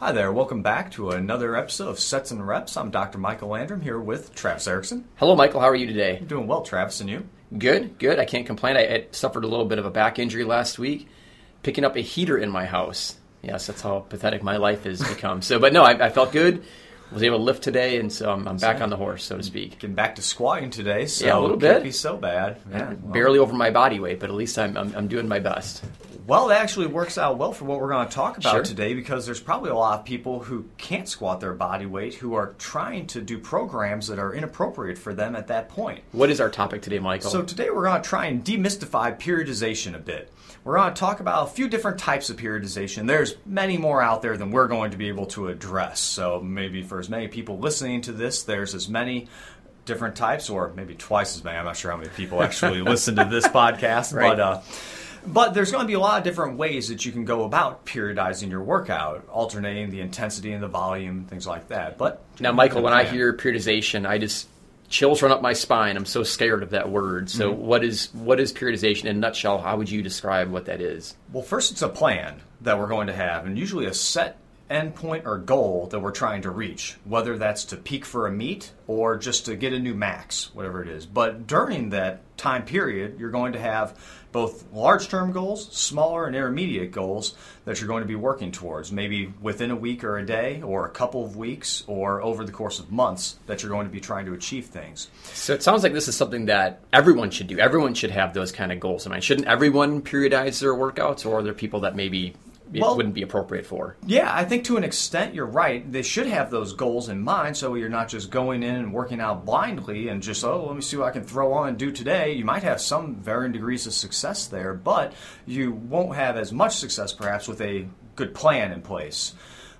Hi there, welcome back to another episode of Sets and Reps. I'm Dr. Michael Landram here with Travis Erickson. Hello, Michael. How are you today? I'm doing well, Travis, and you? Good. I can't complain. I suffered a little bit of a back injury last week, picking up a heater in my house. Yes, that's how pathetic my life has become. But no, I felt good. Was able to lift today, and so I'm back on the horse, so to speak. Getting back to squatting today, so yeah, a little it bit. Can't be so bad. Yeah, barely over my body weight, but at least I'm doing my best. Well, that actually works out well for what we're going to talk about Sure. today, because there's probably a lot of people who can't squat their body weight who are trying to do programs that are inappropriate for them at that point. What is our topic today, Michael? So today we're going to try and demystify periodization a bit. We're going to talk about a few different types of periodization. There's many more out there than we're going to be able to address. So maybe for as many people listening to this, there's as many different types, or maybe twice as many. I'm not sure how many people actually listen to this podcast, Right. But there's going to be a lot of different ways that you can go about periodizing your workout, alternating the intensity and the volume, things like that. But now, Michael, when I hear periodization, I just chills run up my spine. I'm so scared of that word. So what is periodization in a nutshell? How would you describe what that is? Well, first it's a plan that we're going to have, and usually a set endpoint or goal that we're trying to reach, whether that's to peak for a meet or just to get a new max, whatever it is. But during that time period, you're going to have both large-term goals, smaller and intermediate goals that you're going to be working towards, maybe within a week or a day or a couple of weeks or over the course of months that you're going to be trying to achieve things. So it sounds like this is something that everyone should do. Everyone should have those kind of goals in mind. Shouldn't everyone periodize their workouts, or are there people that maybe it wouldn't be appropriate for? Yeah, I think to an extent you're right. They should have those goals in mind, so you're not just going in and working out blindly and just, let me see what I can throw on and do today. You might have some varying degrees of success there, but you won't have as much success perhaps with a good plan in place.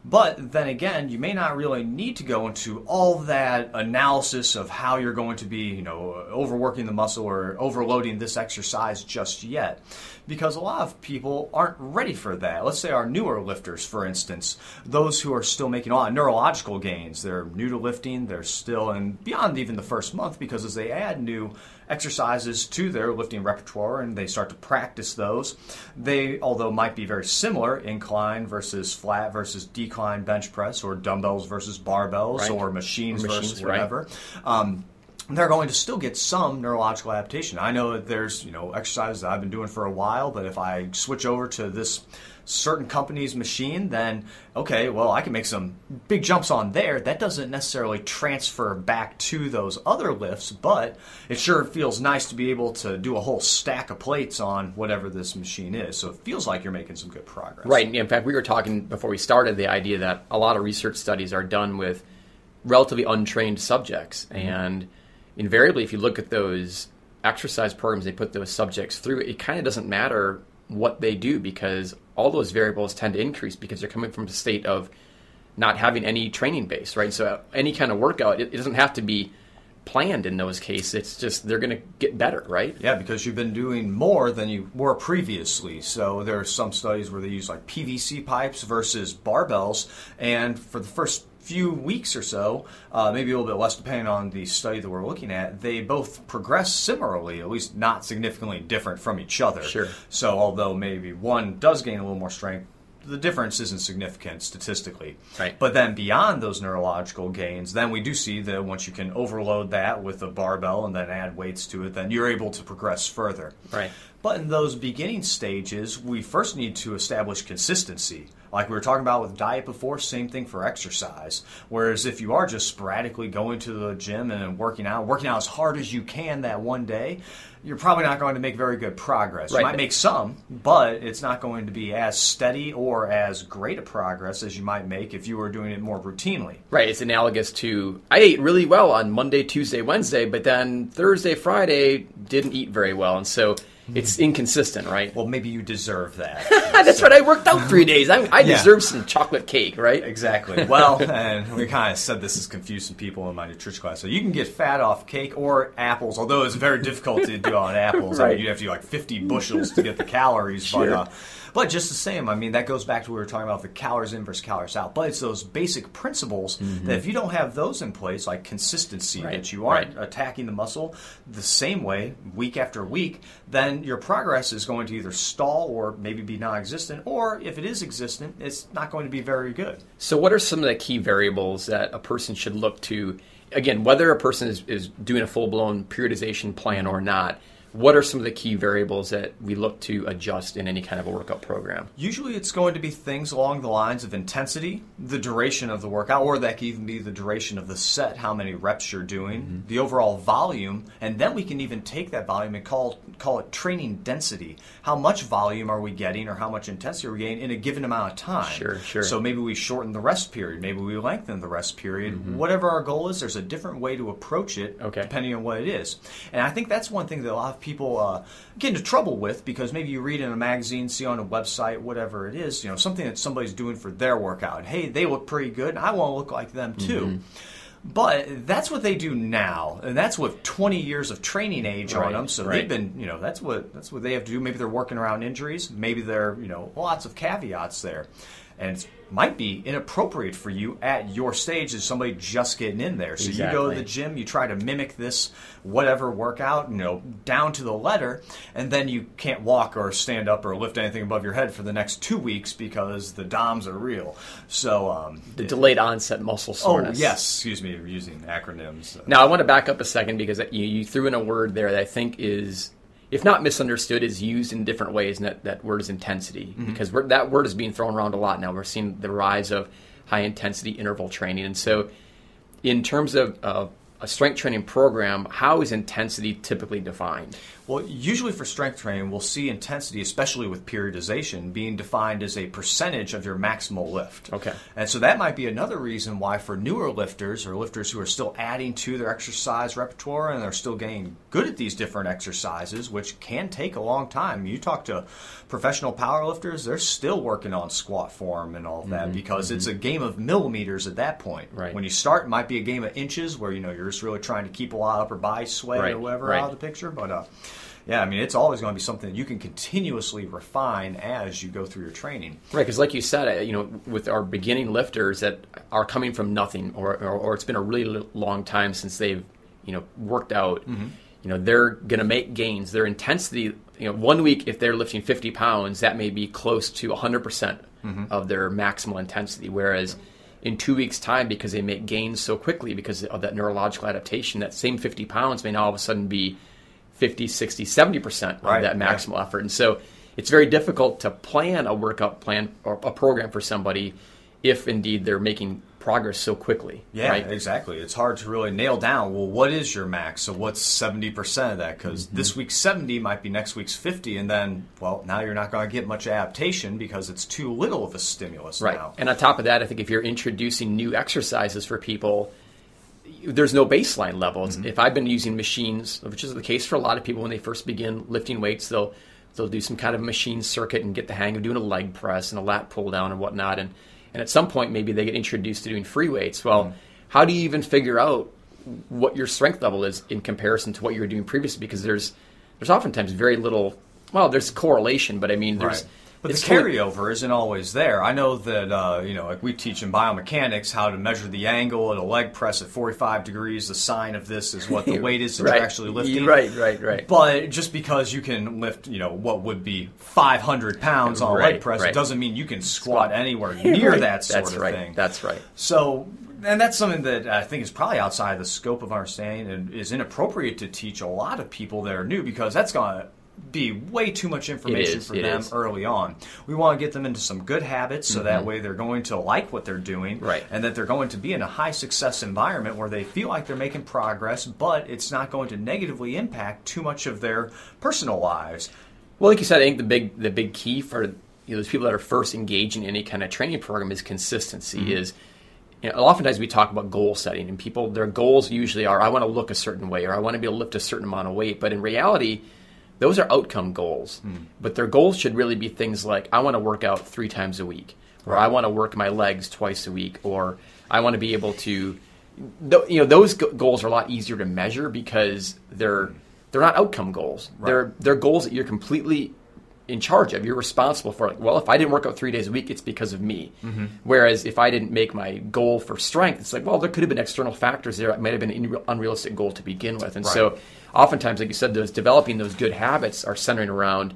But then again, you may not really need to go into all that analysis of how you're going to be, overworking the muscle or overloading this exercise just yet, because a lot of people aren't ready for that. Let's say our newer lifters, for instance, those who are still making a lot of neurological gains. They're new to lifting, they're still, and beyond even the first month, because as they add new exercises to their lifting repertoire and they start to practice those, they, although might be very similar, incline versus flat versus decline bench press, or dumbbells versus barbells, right, or machines versus right, whatever, they're going to still get some neurological adaptation. I know that there's exercises that I've been doing for a while, but if I switch over to this certain company's machine, then okay, well, I can make some big jumps on there. That doesn't necessarily transfer back to those other lifts, but it sure feels nice to be able to do a whole stack of plates on whatever this machine is. So it feels like you're making some good progress. Right. In fact, we were talking before we started the idea that a lot of research studies are done with relatively untrained subjects, and invariably, if you look at those exercise programs they put those subjects through, it kind of doesn't matter what they do, because all those variables tend to increase because they're coming from a state of not having any training base, right? So any kind of workout, it doesn't have to be planned in those cases. It's just they're going to get better, right? Yeah, because you've been doing more than you were previously. So there are some studies where they use like PVC pipes versus barbells, and for the first few weeks or so, maybe a little bit less depending on the study that we're looking at, they both progress similarly, at least not significantly different from each other. Sure. So although maybe one does gain a little more strength, the difference isn't significant statistically. Right. But then beyond those neurological gains, then we do see that once you can overload that with a barbell and then add weights to it, then you're able to progress further. Right. But in those beginning stages, we first need to establish consistency. Like we were talking about with diet before, same thing for exercise. Whereas if you are just sporadically going to the gym and working out as hard as you can that one day, you're probably not going to make very good progress. Right. You might make some, but it's not going to be as steady or as great a progress as you might make if you were doing it more routinely. Right. It's analogous to, I ate really well on Monday, Tuesday, Wednesday, but then Thursday, Friday, didn't eat very well. And so it's inconsistent, right? Well, maybe you deserve that. That's what I worked out 3 days. I deserve some chocolate cake, right? Exactly. Well, and we kind of said this has confused some people in my nutrition class. So you can get fat off cake or apples, although it's very difficult to do on apples. Right. I mean, you have to do like 50 bushels to get the calories. Sure. But just the same, I mean, that goes back to what we were talking about the calories in versus calories out. But it's those basic principles that if you don't have those in place, like consistency, that you aren't attacking the muscle the same way week after week, then your progress is going to either stall or maybe be non-existent, or if it is existent, it's not going to be very good. So what are some of the key variables that a person should look to, again, whether a person is doing a full-blown periodization plan or not? What are some of the key variables that we look to adjust in any kind of a workout program? Usually it's going to be things along the lines of intensity, the duration of the workout, or that can even be the duration of the set, how many reps you're doing, the overall volume, and then we can even take that volume and call it training density. How much volume are we getting or how much intensity are we getting in a given amount of time? Sure. So maybe we shorten the rest period, maybe we lengthen the rest period. Whatever our goal is, there's a different way to approach it depending on what it is. And I think that's one thing that a lot of people get into trouble with, because maybe you read in a magazine, see on a website, whatever it is, something that somebody's doing for their workout. Hey, they look pretty good, and I want to look like them too. But that's what they do now, and that's with 20 years of training age on them. So they've been, that's what they have to do. Maybe they're working around injuries. Maybe there are, lots of caveats there. And it might be inappropriate for you at your stage as somebody just getting in there. So you go to the gym, you try to mimic this whatever workout, down to the letter, and then you can't walk or stand up or lift anything above your head for the next 2 weeks because the DOMs are real. So the delayed onset muscle soreness. Oh, yes. Excuse me, you're using acronyms. Now, I want to back up a second because you threw in a word there that I think is, if not misunderstood, is used in different ways, and that word is intensity. Because that word is being thrown around a lot now. We're seeing the rise of high-intensity interval training. And so in terms of a strength training program, how is intensity typically defined? Well, usually for strength training, we'll see intensity, especially with periodization, being defined as a percentage of your maximal lift. Okay. And so that might be another reason why for newer lifters or lifters who are still adding to their exercise repertoire and they're still getting good at these different exercises, which can take a long time. You talk to professional powerlifters, they're still working on squat form and all of that because it's a game of millimeters at that point. Right. When you start, it might be a game of inches where you're just really trying to keep a lot of upper body sweat or whatever out of the picture. But yeah, I mean, it's always going to be something that you can continuously refine as you go through your training. Right, because like you said, with our beginning lifters that are coming from nothing, or it's been a really long time since they've, worked out, they're going to make gains. Their intensity, 1 week, if they're lifting 50 pounds, that may be close to 100% of their maximal intensity, whereas in 2 weeks' time, because they make gains so quickly because of that neurological adaptation, that same 50 pounds may now all of a sudden be 50, 60, 70% of that maximal effort. And so it's very difficult to plan a workout plan or a program for somebody if indeed they're making progress so quickly. Yeah, exactly. It's hard to really nail down, well, what is your max? So what's 70% of that? Because this week's 70 might be next week's 50, and then, well, now you're not going to get much adaptation because it's too little of a stimulus now. And on top of that, I think if you're introducing new exercises for people, there's no baseline level. If I've been using machines, which is the case for a lot of people when they first begin lifting weights, they'll do some kind of machine circuit and get the hang of doing a leg press and a lat pull down and whatnot. And at some point, maybe they get introduced to doing free weights. Well, how do you even figure out what your strength level is in comparison to what you were doing previously? Because there's oftentimes very little, well, there's correlation, but I mean, there's... But the carryover isn't always there. I know that, like we teach in biomechanics how to measure the angle at a leg press at 45 degrees. The sign of this is what the weight is that you're actually lifting. Right. But just because you can lift, what would be 500 pounds on a leg press, it doesn't mean you can squat anywhere near that sort of thing. That's right. So, and that's something that I think is probably outside the scope of our understanding and is inappropriate to teach a lot of people that are new, because that's going to be way too much information for them early on. We want to get them into some good habits so that way they're going to like what they're doing and that they're going to be in a high success environment where they feel like they're making progress, but it's not going to negatively impact too much of their personal lives. Well, like you said, I think the big key for those people that are first engaging in any kind of training program is consistency. Is oftentimes we talk about goal setting, and people, their goals usually are, I want to look a certain way, or I want to be able to lift a certain amount of weight. But in reality, those are outcome goals. But their goals should really be things like, I want to work out 3 times a week, or I want to work my legs twice a week, or I want to be able to, those goals are a lot easier to measure because they're not outcome goals. They're goals that you're completely in charge of. You're responsible for, like, well, if I didn't work out 3 days a week, it's because of me. Whereas if I didn't make my goal for strength, it's like, well, there could have been external factors there. It might have been an unrealistic goal to begin with. And so oftentimes, like you said, developing those good habits are centering around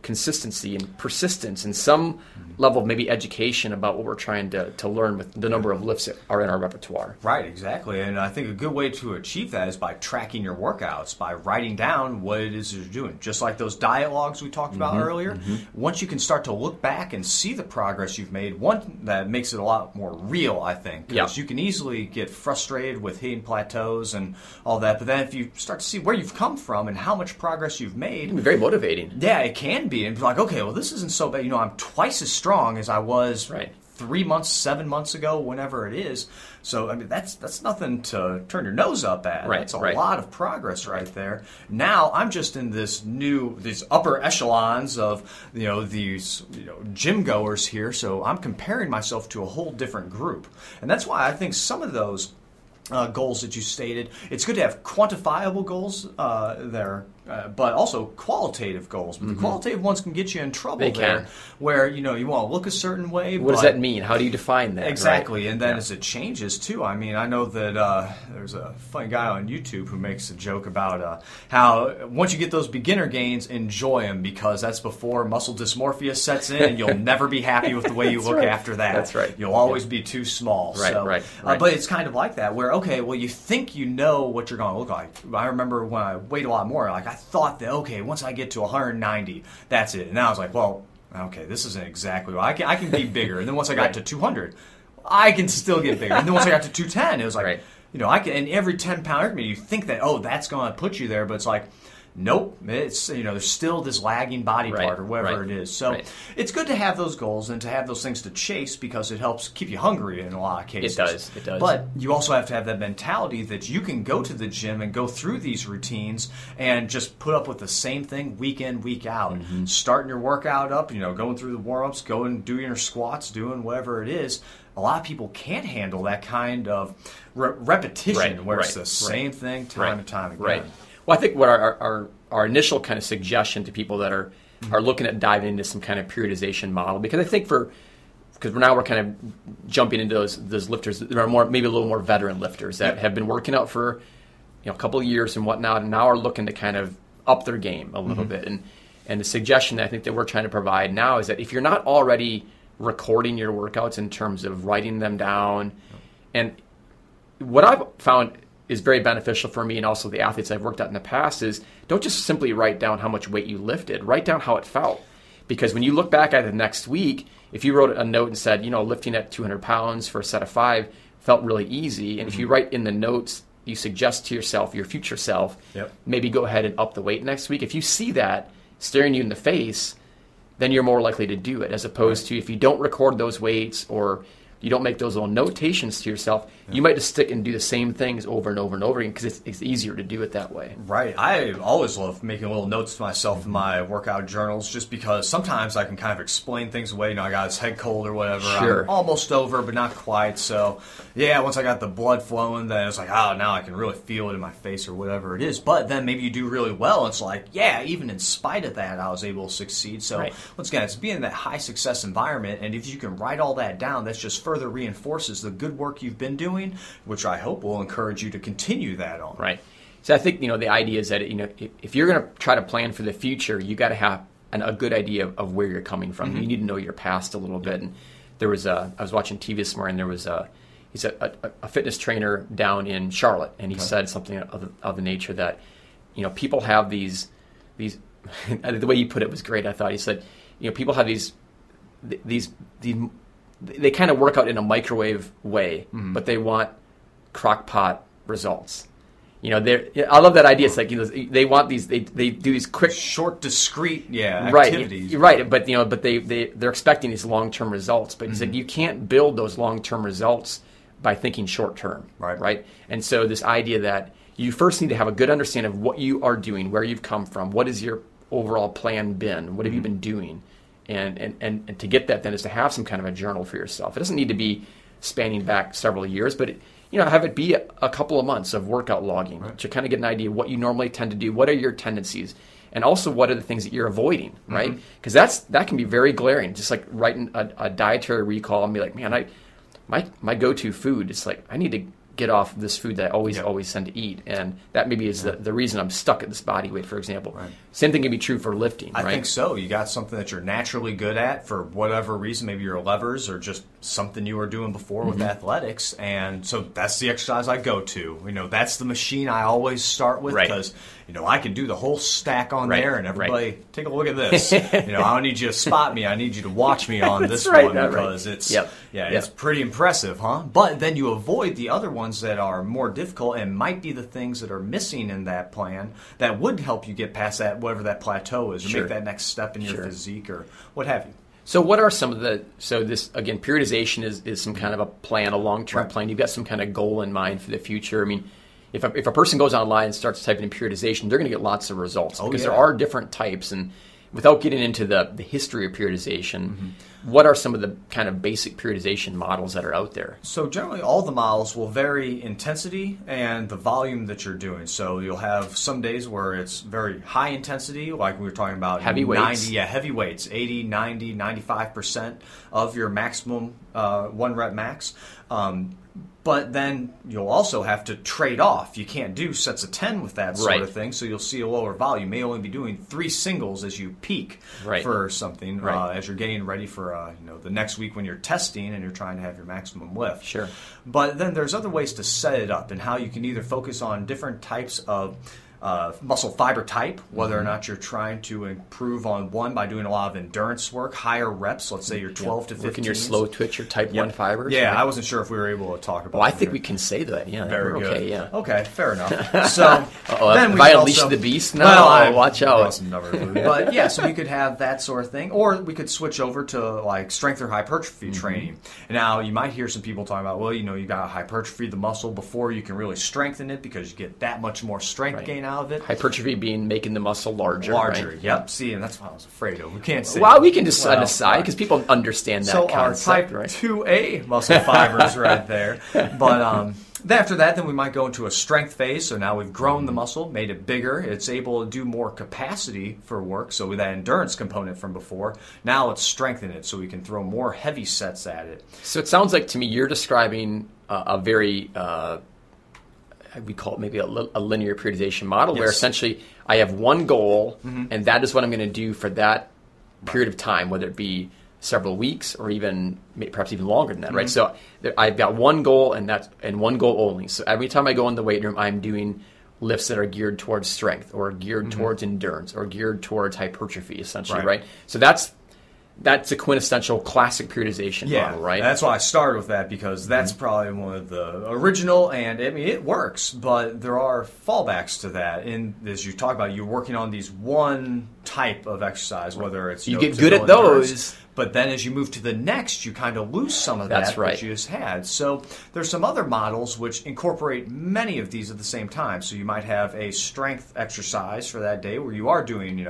consistency and persistence and some level of maybe education about what we're trying to learn with the number of lifts that are in our repertoire. Right, exactly. And I think a good way to achieve that is by tracking your workouts, by writing down what it is you're doing. Just like those diet logs we talked about earlier, once you can start to look back and see the progress you've made, one, that makes it a lot more real, I think. Because you can easily get frustrated with hitting plateaus and all that. But then if you start to see where you've come from and how much progress you've made. It can be very motivating. Yeah, it can be. And be like, okay, well, this isn't so bad. I'm twice as strong as I was 3 months, 7 months ago, whenever it is. So, I mean, that's nothing to turn your nose up at. That's a lot of progress right there. Now, I'm just in these upper echelons of, these gym goers here. So I'm comparing myself to a whole different group. And that's why I think some of those goals that you stated, it's good to have quantifiable goals there, but also qualitative goals. But the qualitative ones can get you in trouble where you want to look a certain way. What does that mean? How do you define that? Exactly, and then as it changes too. I mean, I know that there's a funny guy on YouTube who makes a joke about how once you get those beginner gains, enjoy them because that's before muscle dysmorphia sets in, and you'll never be happy with the way you look after that. That's right. You'll always be too small. But it's kind of like that where, okay, well, you think you know what you're going to look like. I remember when I weighed a lot more, like I thought that, okay, once I get to 190, that's it. And now I was like, well, okay, this isn't exactly what I can be bigger. And then once I got to 200, I can still get bigger. And then once I got to 210, it was like, I can, and every 10-pound increment, you think that, that's going to put you there, but it's like, nope, it's there's still this lagging body part or whatever it is. So it's good to have those goals and to have those things to chase because it helps keep you hungry in a lot of cases. It does. But you also have to have that mentality that you can go to the gym and go through these routines and just put up with the same thing week in, week out. Starting your workout up, going through the warm-ups, going doing your squats, doing whatever it is. A lot of people can't handle that kind of repetition where it's the same thing time and time again. Well, I think what our initial kind of suggestion to people that are looking at diving into some kind of periodization model, because I think because now we're kind of jumping into those lifters that are maybe a little more veteran lifters that have been working out for a couple of years and whatnot, and now are looking to kind of up their game a little bit. And the suggestion that I think that we're trying to provide now is that if you're not already recording your workouts in terms of writing them down, and what I've found is very beneficial for me and also the athletes I've worked out in the past is don't just simply write down how much weight you lifted. Write down how it felt. Because when you look back at it next week, if you wrote a note and said, lifting at 200 pounds for a set of 5 felt really easy, and if you write in the notes, you suggest to yourself, your future self, maybe go ahead and up the weight next week. If you see that staring you in the face, then you're more likely to do it, as opposed to if you don't record those weights or you don't make those little notations to yourself, you might just stick and do the same things over and over and over again because it's easier to do it that way. Right. I always love making little notes to myself in my workout journals just because sometimes I can kind of explain things away. I got this head cold or whatever. Sure. I'm almost over, but not quite. So, once I got the blood flowing, then it's like, now I can really feel it in my face or whatever it is. But then maybe you do really well, and it's like, even in spite of that, I was able to succeed. So, once again, it's being in that high success environment, and if you can write all that down, that's just further reinforces the good work you've been doing, which I hope will encourage you to continue that on. Right. So I think, the idea is that, if you're going to try to plan for the future, you got to have a good idea of where you're coming from. You need to know your past a little bit. And there was I was watching TV this morning, there was he's a fitness trainer down in Charlotte, and he said something of the nature that, people have these the way you put it was great, I thought. He said, people have these they kind of work out in a microwave way, but they want crock pot results. I love that idea. It's like they want these. They do these quick, short, discrete, activities. Right. But they're expecting these long-term results. But it's like you can't build those long-term results by thinking short-term. Right. And so this idea that you first need to have a good understanding of what you are doing, where you've come from, what is your overall plan been, what have you been doing. And to get that then is to have some kind of a journal for yourself. It doesn't need to be spanning back several years, but have it be a couple of months of workout logging to kind of get an idea of what you normally tend to do. What are your tendencies? and also what are the things that you're avoiding, right? Because that can be very glaring. Just like writing a dietary recall and be like, man, my go-to food is like, I need to get off this food that I always tend to eat, and that maybe is the reason I'm stuck at this body weight, for example. Right. Same thing can be true for lifting, right? I think so. You got something that you're naturally good at for whatever reason, maybe your levers or just something you were doing before with athletics, and so that's the exercise I go to. That's the machine I always start with because I can do the whole stack on there, and everybody take a look at this. I don't need you to spot me. I need you to watch me on this one because it's it's pretty impressive, huh? But then you avoid the other ones that are more difficult and might be the things that are missing in that plan that would help you get past that, whatever that plateau is, or make that next step in your physique or what have you. So what are some of this, again, periodization is some kind of a plan, a long-term plan. You've got some kind of goal in mind for the future. I mean, if a person goes online and starts typing in periodization, they're going to get lots of results because there are different types. And without getting into the history of periodization, what are some of the kind of basic periodization models that are out there? So generally all the models will vary intensity and the volume that you're doing. So you'll have some days where it's very high intensity, like we were talking about. Heavy weights. Heavy weights, 80, 90, 95% of your maximum 1 rep max. But then you'll also have to trade off. You can't do sets of 10 with that sort of thing, so you'll see a lower volume. You may only be doing 3 singles as you peak for something, as you're getting ready for the next week when you're testing and you're trying to have your maximum lift. Sure. But then there's other ways to set it up and how you can either focus on different types of muscle fiber type, whether or not you're trying to improve on one by doing a lot of endurance work, higher reps, let's say you're 12 to 15. Working your slow twitch or type 1 fibers. Yeah, I wasn't sure if we were able to talk about that. Well, I think we can say that. Yeah, very good. Okay, yeah. Okay, fair enough. So then we unleash the beast now. Watch out. But yeah, so we could have that sort of thing, or we could switch over to like strength or hypertrophy training. Now you might hear some people talking about, well, you got to hypertrophy the muscle before you can really strengthen it because you get that much more strength gain out of it. Hypertrophy being making the muscle larger. Right? Yep. See, and that's what I was afraid of. We can't say. Well, we can just set aside because people understand that concept. So our type 2A muscle fibers right there. But after that, then we might go into a strength phase. So now we've grown the muscle, made it bigger. It's able to do more capacity for work. So with that endurance component from before, now let's strengthen it so we can throw more heavy sets at it. So it sounds like to me you're describing a very we call it maybe a linear periodization model where essentially I have one goal and that is what I'm going to do for that period of time, whether it be several weeks or even perhaps even longer than that, right? So I've got one goal and one goal only. So every time I go in the weight room, I'm doing lifts that are geared towards strength or geared towards endurance or geared towards hypertrophy, essentially, right? So that's a quintessential classic periodization model, right? That's why I started with that because that's probably one of the original, and I mean it works, but there are fallbacks to that. And as you talk about, you're working on these one type of exercise, whether it's you get good at those. But then as you move to the next, you kind of lose some of that you just had. So there's some other models which incorporate many of these at the same time. So you might have a strength exercise for that day where you are doing,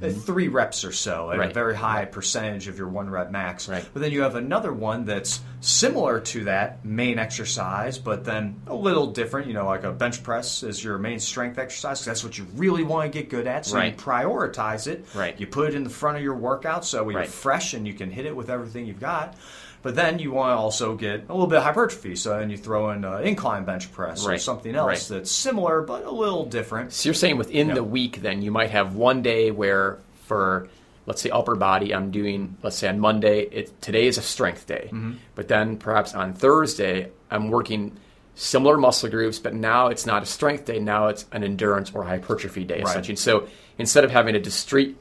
3 reps or so at a very high percentage of your 1 rep max. But then you have another one that's similar to that main exercise, but then a little different, like a bench press is your main strength exercise because that's what you really want to get good at. So you prioritize it. You put it in the front of your workout so you're fresh and you can hit it with everything you've got. But then you want to also get a little bit of hypertrophy. So then you throw in incline bench press or something else that's similar but a little different. So you're saying within the week then you might have one day where for, let's say, upper body, I'm doing, let's say on Monday, today is a strength day. But then perhaps on Thursday, I'm working similar muscle groups, but now it's not a strength day. Now it's an endurance or hypertrophy day, essentially. So instead of having a discrete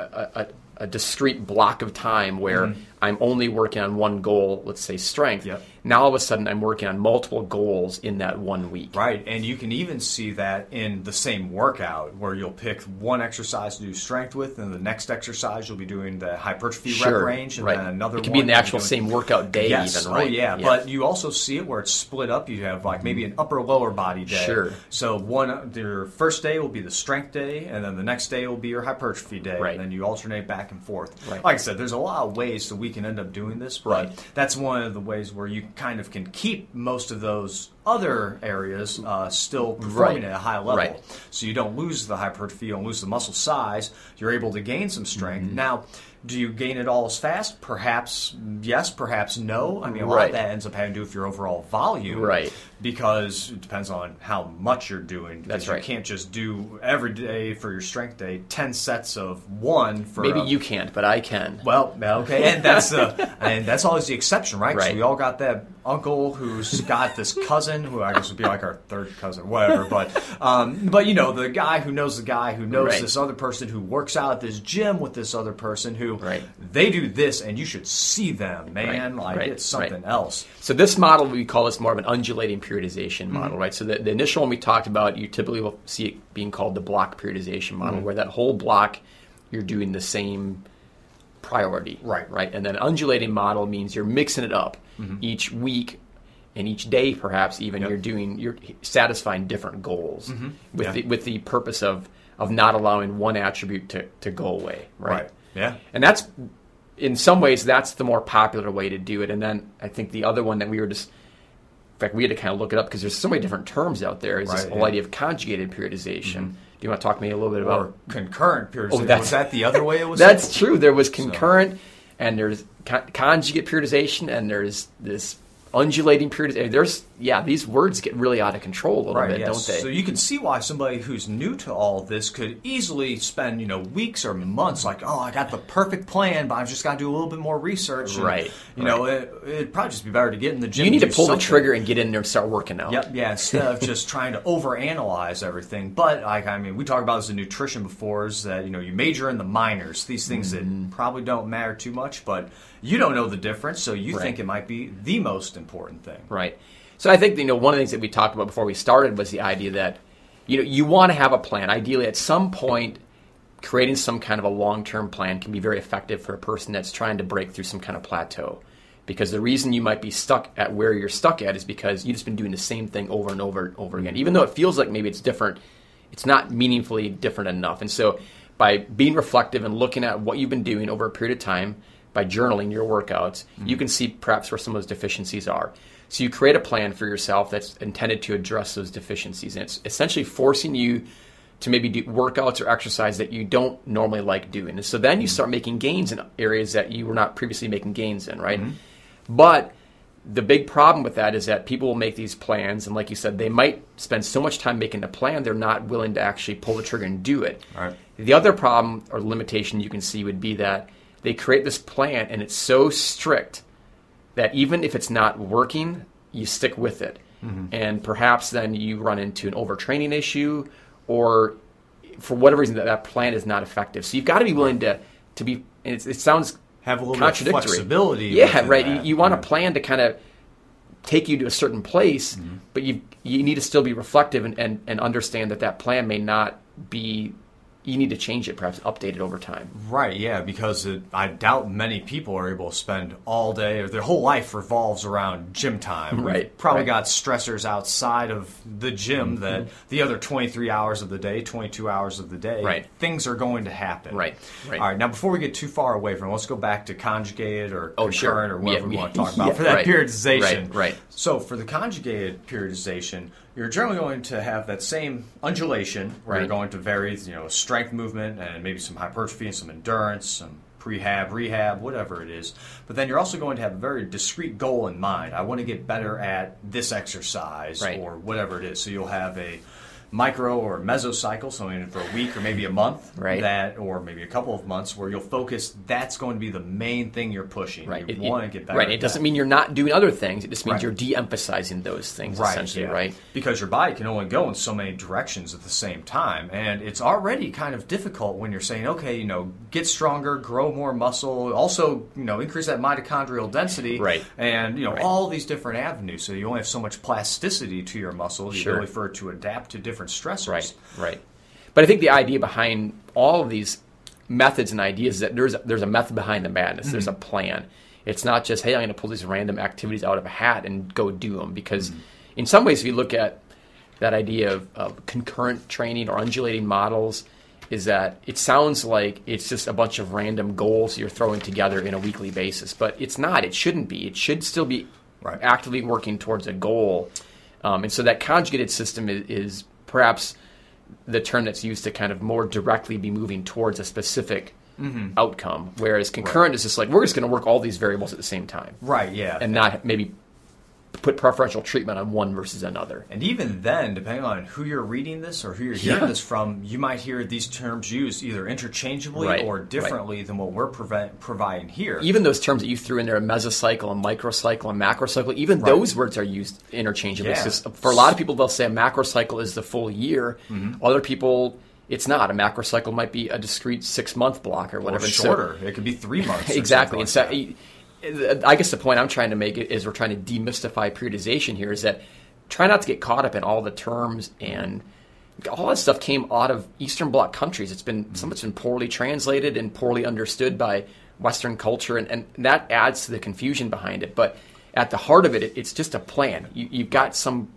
block of time where I'm only working on one goal, let's say strength, now all of a sudden I'm working on multiple goals in that 1 week. Right, and you can even see that in the same workout where you'll pick one exercise to do strength with, and the next exercise you'll be doing the hypertrophy rep range, and then another one. It can be in the actual same workout day even, right? Oh, yeah, but you also see it where it's split up. You have like maybe an upper-lower body day. So your first day will be the strength day, and then the next day will be your hypertrophy day, and then you alternate back and forth. Like I said, there's a lot of ways that we we can end up doing this, but that's one of the ways where you kind of can keep most of those other areas still performing at a high level. So you don't lose the hypertrophy, you don't lose the muscle size, you're able to gain some strength. Now, do you gain it all as fast? Perhaps yes, perhaps no. I mean, a lot of that ends up having to do with your overall volume. Because it depends on how much you're doing. That's right. You can't just do every day for your strength day 10 sets of one. For maybe you can't, but I can. Well, okay, and that's always the exception, right? So we all got that uncle who's got this cousin who I guess would be like our third cousin, whatever. But you know, the guy who knows this other person who works out at this gym with this other person who they do this, and you should see them, man. It's something else. So this model, we call this more of an undulating periodization model, right? So the initial one we talked about, you typically will see it being called the block periodization model, where that whole block you're doing the same priority, right? And then an undulating model means you're mixing it up each week and each day, perhaps even you're satisfying different goals with the purpose of not allowing one attribute to go away, right? And that's, in some ways, that's the more popular way to do it. And then I think the other one that we had to kind of look it up because there's so many different terms out there, is this whole idea of conjugated periodization. Do you want to talk to me a little bit about... Or concurrent periodization. Was that the other way it was? That's true. There was concurrent, and there's conjugate periodization, and there's this undulating periodization. These words get really out of control a little bit, don't they? So you can see why somebody who's new to all this could easily spend, weeks or months like, oh, I got the perfect plan, but I've just got to do a little bit more research. And, it'd probably just be better to get in the gym. You need to pull the trigger and get in there and start working out. Instead of just trying to overanalyze everything. But, we talked about this in nutrition before, is that, you major in the minors, these things that probably don't matter too much, but you don't know the difference, so you think it might be the most important thing. Right. So I think, one of the things that we talked about before we started was the idea that, you want to have a plan. Ideally, at some point, creating some kind of a long-term plan can be very effective for a person that's trying to break through some kind of plateau. Because the reason you might be stuck at where you're stuck at is because you've just been doing the same thing over and over and over again. Even though it feels like maybe it's different, it's not meaningfully different enough. And so by being reflective and looking at what you've been doing over a period of time, by journaling your workouts, you can see perhaps where some of those deficiencies are. So you create a plan for yourself that's intended to address those deficiencies. And it's essentially forcing you to maybe do workouts or exercise that you don't normally like doing. And so then you start making gains in areas that you were not previously making gains in, right? But the big problem with that is that people will make these plans, and like you said, they might spend so much time making the plan, they're not willing to actually pull the trigger and do it. The other problem or limitation you can see would be that they create this plan, and it's so strict that even if it's not working, you stick with it. And perhaps then you run into an overtraining issue, or for whatever reason that plan is not effective. So you've got to be willing to be, and it sounds have a little contradictory. Bit of flexibility. You want a plan to kind of take you to a certain place, but you need to still be reflective and understand that plan may not be... You need to change it, perhaps update it over time. Because I doubt many people are able to spend all day, or their whole life revolves around gym time. We've probably got stressors outside of the gym that the other 23 hours of the day, 22 hours of the day, things are going to happen. All right, now before we get too far away from it, let's go back to conjugated or concurrent or whatever we want to talk about for that periodization. So for the conjugated periodization, you're generally going to have that same undulation where you're going to vary, strength movement and maybe some hypertrophy and some endurance, some prehab, rehab, whatever it is. But then you're also going to have a very discrete goal in mind. I want to get better at this exercise or whatever it is. So you'll have a micro or mesocycle, so for a week or maybe a month, or maybe a couple of months, where you'll focus. That's going to be the main thing you're pushing. You want to get better. At it doesn't mean you're not doing other things. It just means you're de-emphasizing those things, essentially, right? Because your body can only go in so many directions at the same time, and it's already kind of difficult when you're saying, okay, get stronger, grow more muscle, also, increase that mitochondrial density, and all these different avenues. So you only have so much plasticity to your muscle, the ability for it to adapt to different stressors. But I think the idea behind all of these methods and ideas is that there's a method behind the madness. There's a plan. It's not just, hey, I'm going to pull these random activities out of a hat and go do them. Because in some ways, if you look at that idea of concurrent training or undulating models, is that it sounds like it's just a bunch of random goals you're throwing together in a weekly basis, but it's not. It shouldn't be. It should still be actively working towards a goal. And so that conjugated system is perhaps the term that's used to kind of more directly be moving towards a specific outcome, whereas concurrent is just like, we're just going to work all these variables at the same time. Right, yeah. And not maybe put preferential treatment on one versus another. And even then, depending on who you're reading this or who you're hearing this from, you might hear these terms used either interchangeably or differently than what we're providing here. Even those terms that you threw in there, a mesocycle, a microcycle, a macrocycle, even those words are used interchangeably. Yeah. For a lot of people, they'll say a macrocycle is the full year. Other people, it's not. A macrocycle might be a discrete 6-month block or whatever. Or shorter. It could be 3 months. Exactly. Or something like that. I guess the point I'm trying to make is we're trying to demystify periodization here is that try not to get caught up in all the terms, and all that stuff came out of Eastern Bloc countries. Some of it's been poorly translated and poorly understood by Western culture, and that adds to the confusion behind it. But at the heart of it, it's just a plan. You've got some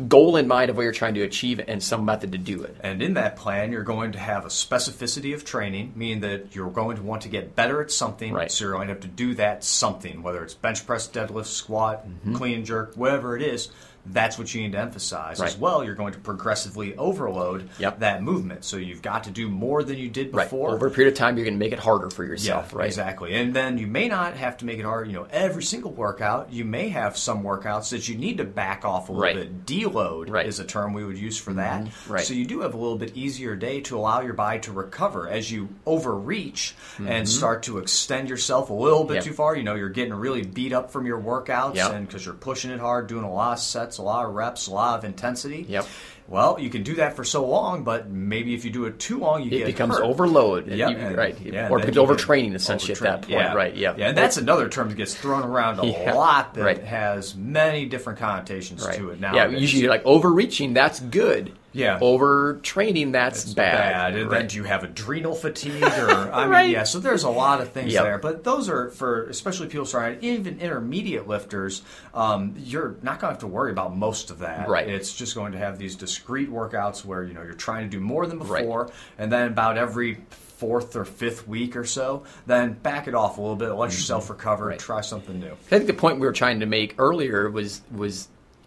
goal in mind of what you're trying to achieve and some method to do it. And in that plan, you're going to have a specificity of training, meaning that you're going to want to get better at something, so you're going to have to do that something, whether it's bench press, deadlift, squat, clean and jerk, whatever it is. That's what you need to emphasize. As well, you're going to progressively overload that movement. So you've got to do more than you did before. Over a period of time, you're going to make it harder for yourself. Exactly. And then you may not have to make it hard, every single workout. You may have some workouts that you need to back off a little bit. Deload is a term we would use for that. So you do have a little bit easier day to allow your body to recover. As you overreach and start to extend yourself a little bit too far, you're getting really beat up from your workouts and because you're pushing it hard, doing a lot of sets, a lot of reps, a lot of intensity. Well, you can do that for so long, but maybe if you do it too long, it becomes hurt. overload. Or it becomes overtraining, essentially, at that point. And that's another term that gets thrown around a lot that has many different connotations to it now. Usually you're like, overreaching, that's good. Overtraining, that's bad. And then do you have adrenal fatigue? Or so there's a lot of things there. But those are for, especially people starting, even intermediate lifters, you're not going to have to worry about most of that. It's just going to have these discrete workouts where, you're trying to do more than before, and then about every 4th or 5th week or so, then back it off a little bit, let yourself recover, try something new. I think the point we were trying to make earlier was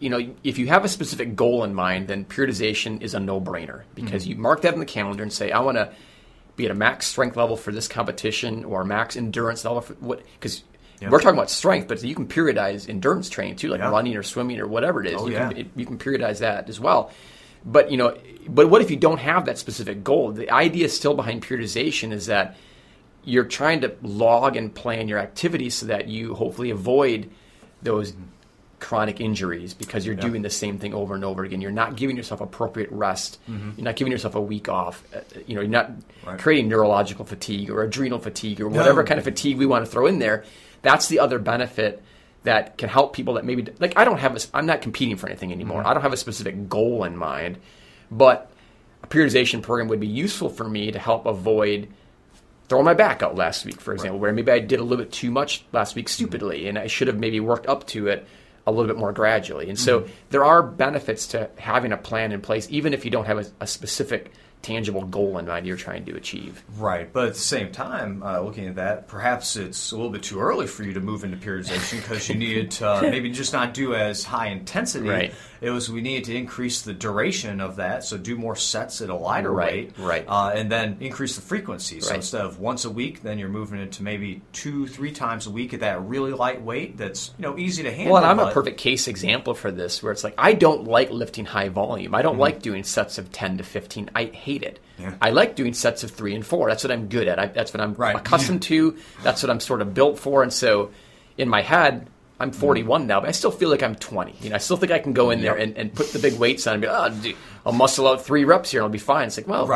if you have a specific goal in mind, then periodization is a no-brainer because you mark that in the calendar and say, I want to be at a max strength level for this competition or max endurance level for what, because we're talking about strength, but you can periodize endurance training too, like running or swimming or whatever it is. You can periodize that as well. But but what if you don't have that specific goal? The idea still behind periodization is that you're trying to log and plan your activities so that you hopefully avoid those chronic injuries because you're doing the same thing over and over again. You're not giving yourself appropriate rest. You're not giving yourself a week off. You're not creating neurological fatigue or adrenal fatigue or whatever kind of fatigue we want to throw in there. That's the other benefit that can help people that maybe, like I'm not competing for anything anymore. I don't have a specific goal in mind, but a periodization program would be useful for me to help avoid throwing my back out last week, for example, where maybe I did a little bit too much last week stupidly, and I should have maybe worked up to it a little bit more gradually. And so there are benefits to having a plan in place, even if you don't have a specific tangible goal in mind you're trying to achieve. Right, but at the same time, looking at that, perhaps it's a little bit too early for you to move into periodization because you needed to maybe just not do as high intensity. We needed to increase the duration of that, so do more sets at a lighter weight, and then increase the frequency. So instead of once a week, then you're moving into maybe 2-3 times a week at that really light weight that's easy to handle. Well, and I'm a perfect case example for this, where it's like I don't like lifting high volume. I don't like doing sets of 10 to 15. I hate it. I like doing sets of 3 and 4. That's what I'm good at. That's what I'm accustomed to. That's what I'm sort of built for. And so in my head, I'm 41 now, but I still feel like I'm 20. I still think I can go in there and put the big weights on and be I'll muscle out 3 reps here and I'll be fine. It's like, well,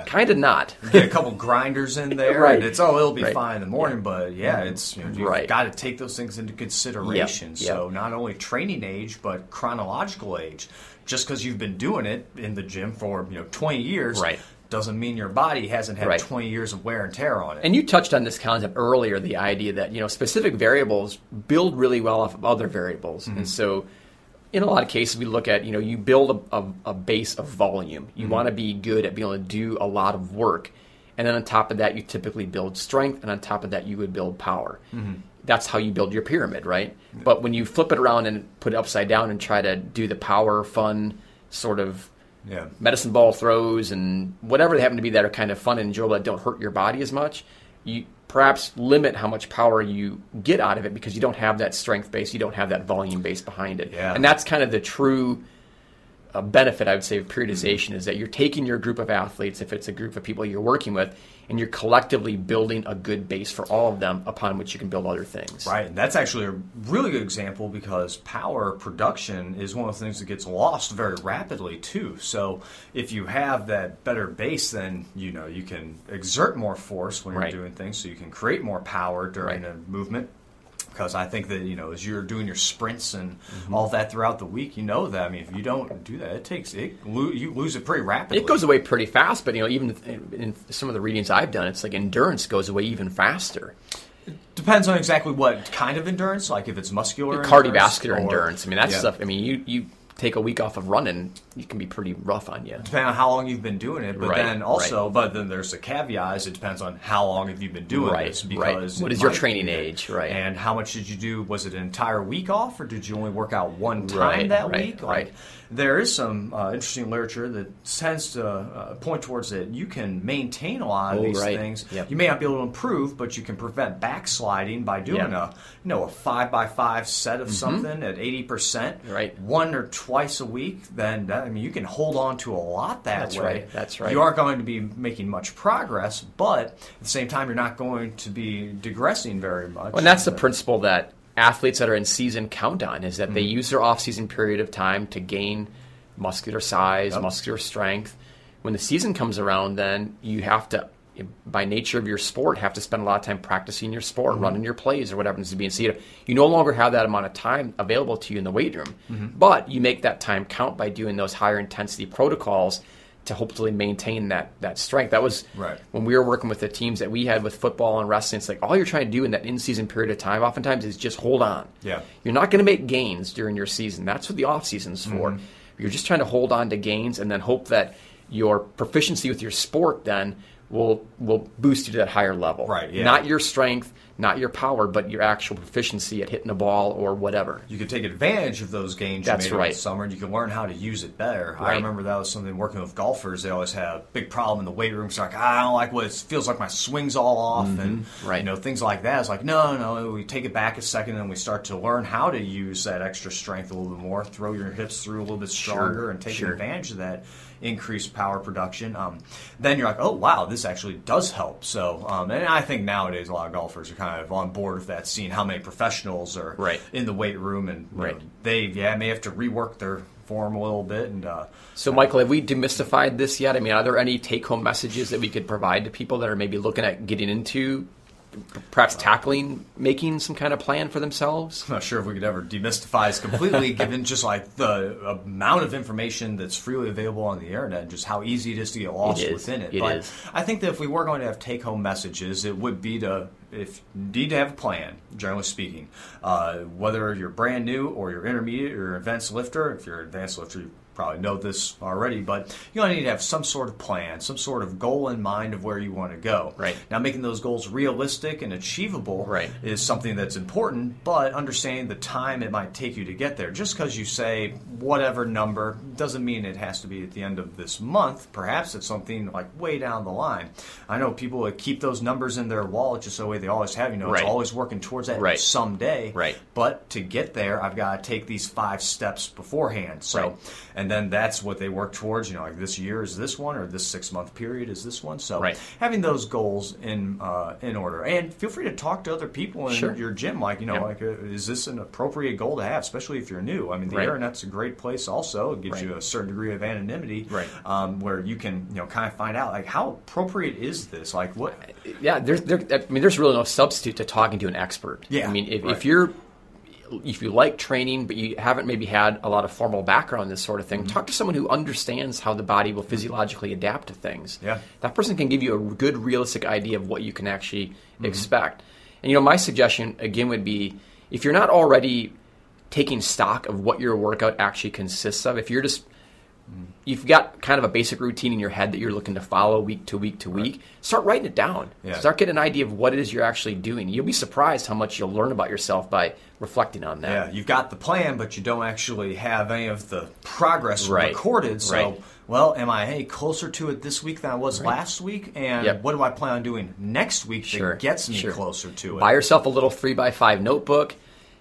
kind of not. Get a couple grinders in there and it's, it'll be fine in the morning. But it's, you've got to take those things into consideration. So not only training age, but chronological age. Just because you've been doing it in the gym for 20 years doesn't mean your body hasn't had 20 years of wear and tear on it. And you touched on this concept earlier, the idea that specific variables build really well off of other variables. And so in a lot of cases, we look at, you build a base of volume. You want to be good at being able to do a lot of work. And then on top of that, you typically build strength. And on top of that, you would build power. That's how you build your pyramid, right? But when you flip it around and put it upside down and try to do the power, fun, sort of medicine ball throws and whatever they happen to be that are kind of fun and enjoyable that don't hurt your body as much, you perhaps limit how much power you get out of it because you don't have that strength base, you don't have that volume base behind it. And that's kind of the true benefit, I would say, of periodization is that you're taking your group of athletes, if it's a group of people you're working with, and you're collectively building a good base for all of them upon which you can build other things. Right, and that's actually a really good example because power production is one of the things that gets lost very rapidly too. So if you have that better base, then you can exert more force when you're doing things, so you can create more power during a movement. Because I think that, as you're doing your sprints and all that throughout the week, that. I mean, if you don't do that, you lose it pretty rapidly. It goes away pretty fast, but, even in some of the readings I've done, it's like endurance goes away even faster. Depends on exactly what kind of endurance, like if it's muscular cardiovascular endurance. I mean, that stuff, you take a week off of running, it can be pretty rough on you. Depending on how long you've been doing it, but then there's the caveat, it depends on how long have you been doing this. Because what is your training age, and how much did you do? Was it an entire week off, or did you only work out one time that week? There is some interesting literature that tends to point towards that you can maintain a lot of these things. You may not be able to improve, but you can prevent backsliding by doing a 5x5 set of something at 80%, 1 or twice a week. Then you can hold on to a lot that way. That's right. You aren't going to be making much progress, but at the same time, you're not going to be digressing very much. Well, and that's the principle that athletes that are in season count on, is that they use their off-season period of time to gain muscular size, muscular strength. When the season comes around, then you have to, by nature of your sport, have to spend a lot of time practicing your sport, running your plays or whatever it needs to be. And so you no longer have that amount of time available to you in the weight room, but you make that time count by doing those higher intensity protocols to hopefully maintain that strength. That was when we were working with the teams that we had with football and wrestling. It's like all you're trying to do in that in-season period of time oftentimes is just hold on. You're not going to make gains during your season. That's what the off-season's for. You're just trying to hold on to gains and then hope that your proficiency with your sport then will boost you to that higher level. Not your strength, not your power, but your actual proficiency at hitting a ball or whatever. You can take advantage of those gains you made over the summer, and you can learn how to use it better. I remember that was something working with golfers. They always had a big problem in the weight room. It's like, I don't like what it feels like my swing's all off, and things like that. It's like, no, we take it back a second, and we start to learn how to use that extra strength a little bit more, throw your hips through a little bit stronger, and take advantage of that increased power production. Then you're like, oh wow, this actually does help. So, and I think nowadays a lot of golfers are kind of on board with that, seeing how many professionals are in the weight room, and they may have to rework their form a little bit. And so, Michael, have we demystified this yet? I mean, are there any take-home messages that we could provide to people that are maybe looking at getting into perhaps making some kind of plan for themselves? I'm not sure if we could ever demystify this completely, given just like the amount of information that's freely available on the internet and just how easy it is to get lost within it. But I think that if we were going to have take-home messages, it would be if you need to have a plan, generally speaking, whether you're brand new or you're intermediate or you're an advanced lifter. If you're an advanced lifter, you probably know this already, but you're going to need to have some sort of plan, some sort of goal in mind of where you want to go. Now, making those goals realistic and achievable is something that's important, but understanding the time it might take you to get there. Just because you say whatever number doesn't mean it has to be at the end of this month. Perhaps it's something like way down the line. I know people that keep those numbers in their wallet just the way they always have. It's always working towards that someday. But to get there, I've got to take these 5 steps beforehand. So, and then that's what they work towards. Like this year is this one, or this 6-month period is this one. So having those goals in order, and feel free to talk to other people in your gym. Like is this an appropriate goal to have, especially if you're new? I mean, the internet's a great place. Also, it gives you a certain degree of anonymity, where you can kind of find out like how appropriate is this? Like what? Yeah, there's really no substitute to talking to an expert. I mean, if you like training, but you haven't maybe had a lot of formal background in this sort of thing, talk to someone who understands how the body will physiologically adapt to things. That person can give you a good, realistic idea of what you can actually expect. And, my suggestion, again, would be if you're not already taking stock of what your workout actually consists of. If you've got kind of a basic routine in your head that you're looking to follow week to week to week, start writing it down. Yeah. Start getting an idea of what it is you're actually doing. You'll be surprised how much you'll learn about yourself by reflecting on that. Yeah, you've got the plan, but you don't actually have any of the progress recorded. So, well, am I any closer to it this week than I was last week? And what do I plan on doing next week that gets me closer to it? Buy yourself a little 3x5 notebook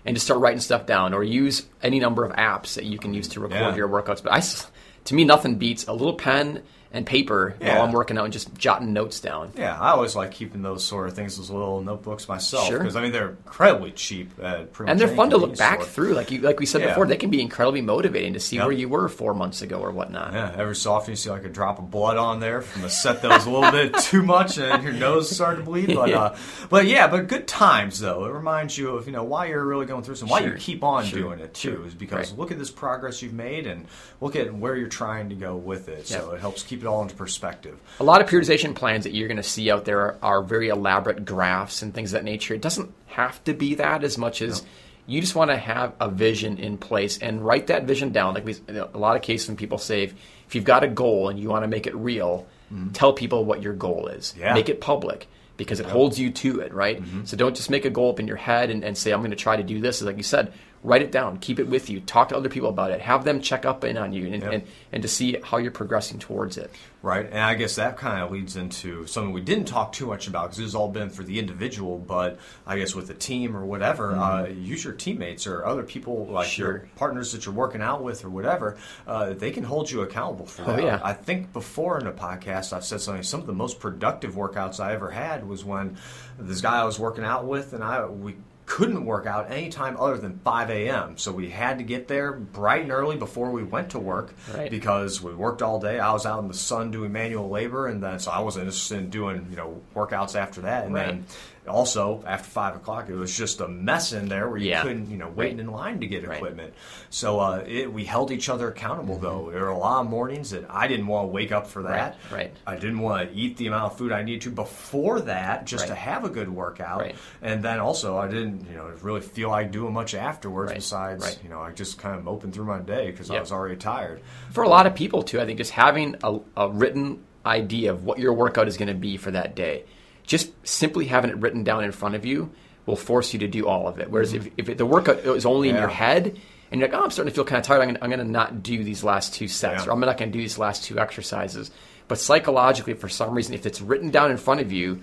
and just start writing stuff down, or use any number of apps that you can use to record your workouts. But to me, nothing beats a little pen and paper while I'm working out and just jotting notes down. Yeah, I always like keeping those sort of things, those little notebooks myself, because I mean they're incredibly cheap. And they're fun to look back through. Like we said before, they can be incredibly motivating to see where you were 4 months ago or whatnot. Yeah, every so often you see like a drop of blood on there from a set that was a little bit too much and your nose started to bleed. But good times though. It reminds you of why you're really going through this and why you keep on doing it too. Is because look at this progress you've made and look at where you're trying to go with it. So it helps keep it all into perspective. A lot of periodization plans that you're going to see out there are very elaborate graphs and things of that nature. It doesn't have to be that as much as you just want to have a vision in place and write that vision down. Like a lot of cases when people say, if you've got a goal and you want to make it real, tell people what your goal is. Yeah. Make it public, because it holds you to it, right? So don't just make a goal up in your head and say, I'm going to try to do this. Like you said, write it down, keep it with you, talk to other people about it, have them check up in on you and to see how you're progressing towards it. Right, and I guess that kind of leads into something we didn't talk too much about, because this has all been for the individual, but I guess with a team or whatever, use your teammates or other people, like your partners that you're working out with or whatever, they can hold you accountable for that. Yeah. I think before in the podcast I've said something, some of the most productive workouts I ever had was when this guy I was working out with and we couldn't work out any time other than 5 a.m. So we had to get there bright and early before we went to work because we worked all day. I was out in the sun doing manual labor, and then so I wasn't interested in doing workouts after that. And then also after 5 o'clock, it was just a mess in there where you couldn't wait in line to get equipment. So we held each other accountable though. There were a lot of mornings that I didn't want to wake up for that. I didn't want to eat the amount of food I needed to before that just to have a good workout. And then also I didn't really feel like doing much afterwards besides I just kind of moping through my day because I was already tired. For a lot of people too, I think just having a written idea of what your workout is going to be for that day, just simply having it written down in front of you will force you to do all of it. Whereas if the workout is only in your head and you're like, I'm starting to feel kind of tired, I'm going to not do these last 2 sets or I'm not going to do these last 2 exercises. But psychologically, for some reason, if it's written down in front of you,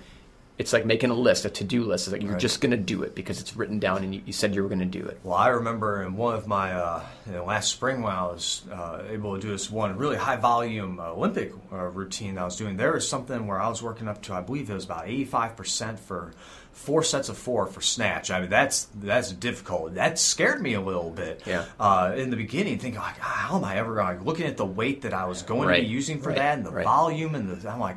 it's like making a list, a to-do list. It's like you're just going to do it because it's written down and you said you were going to do it. Well, I remember in one of my last spring when I was able to do this one really high-volume Olympic routine that I was doing, there was something where I was working up to, I believe it was about 85% for 4 sets of 4 for snatch. I mean, that's difficult. That scared me a little bit in the beginning, thinking like, how am I ever going? Like, looking at the weight that I was going to be using for that and the volume and I'm like,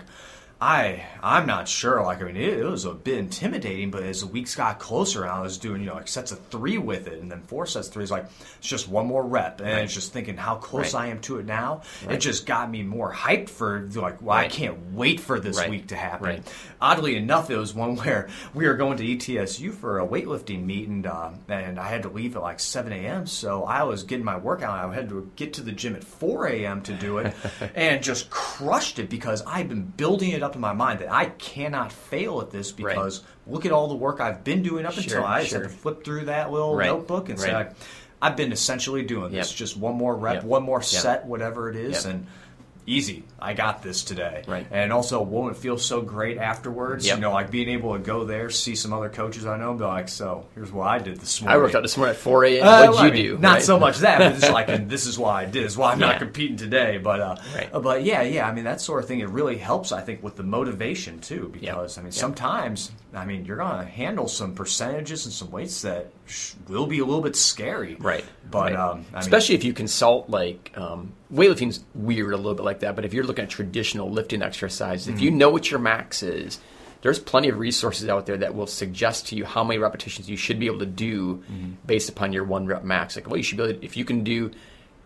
I'm not sure. Like, I mean, it was a bit intimidating, but as the weeks got closer, and I was doing, like sets of 3 with it, and then 4 sets of 3 is like, it's just one more rep, and it's just thinking how close I am to it now. It just got me more hyped for like, well, I can't wait for this week to happen. Oddly enough, it was one where we were going to ETSU for a weightlifting meet, and I had to leave at like 7 a.m. So I was getting my workout. I had to get to the gym at 4 a.m. to do it, and just crushed it because I'd been building it up in my mind that I cannot fail at this because look at all the work I've been doing up until I just had to flip through that little notebook and say, I've been essentially doing this, just one more rep, one more set, whatever it is, and easy, I got this today. And also, won't it feel so great afterwards? Like being able to go there, see some other coaches I know, and be like, so here's what I did this morning. I worked out this morning at 4 a.m. What did you do? Not so much that, but it's like, and this is why I did. This is why I'm not competing today. But I mean, that sort of thing, it really helps, I think, with the motivation too, because I mean, sometimes, I mean, you're going to handle some percentages and some weights that will be a little bit scary. But especially if you consult like weightlifting's weird a little bit like that, but if you're looking at traditional lifting exercises, if you know what your max is, there's plenty of resources out there that will suggest to you how many repetitions you should be able to do based upon your 1 rep max. Like, well, you should be able to, if you can do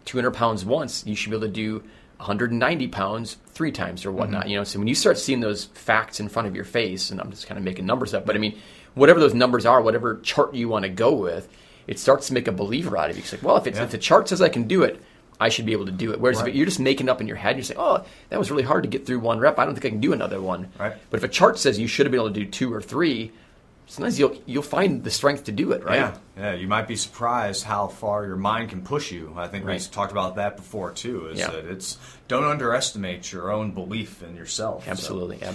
200 pounds once, you should be able to do 190 pounds 3 times or whatnot. So when you start seeing those facts in front of your face, and I'm just kind of making numbers up, but I mean, whatever those numbers are, whatever chart you want to go with, it starts to make a believer out of you. It's like, well, if the chart says I can do it, I should be able to do it. Whereas if you're just making up in your head, you're saying, oh, that was really hard to get through one rep. I don't think I can do another one. Right. But if a chart says you should have been able to do 2 or 3, sometimes you'll find the strength to do it, right? Yeah. You might be surprised how far your mind can push you. I think we talked about that before too. That don't underestimate your own belief in yourself. Absolutely. All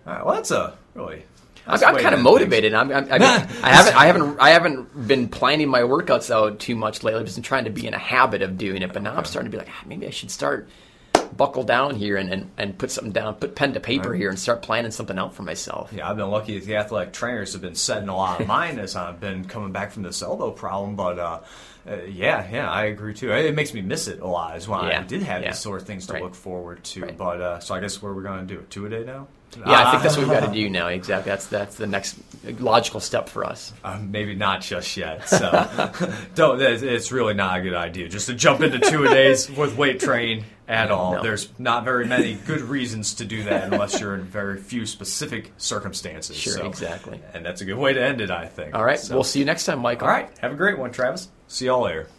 right. Well, that's a really. I'm kind of motivated. I haven't been planning my workouts out too much lately. I've just been trying to be in a habit of doing it. But now I'm starting to be like, maybe I should start buckle down here and put something down, put pen to paper here, and start planning something out for myself. Yeah, I've been lucky that the athletic trainers have been setting a lot of mine as I've been coming back from this elbow problem. But I agree too. It makes me miss it a lot. Is when I did have these sort of things to look forward to. Right. But so I guess what we're going to do 2 a day now. Yeah, I think that's what we've got to do now. Exactly. That's the next logical step for us. Maybe not just yet. So it's really not a good idea just to jump into 2 a days with weight training at all. No. There's not very many good reasons to do that unless you're in very few specific circumstances. Sure, exactly. And that's a good way to end it, I think. All right. We'll see you next time, Michael. All right. Have a great one, Travis. See y'all later.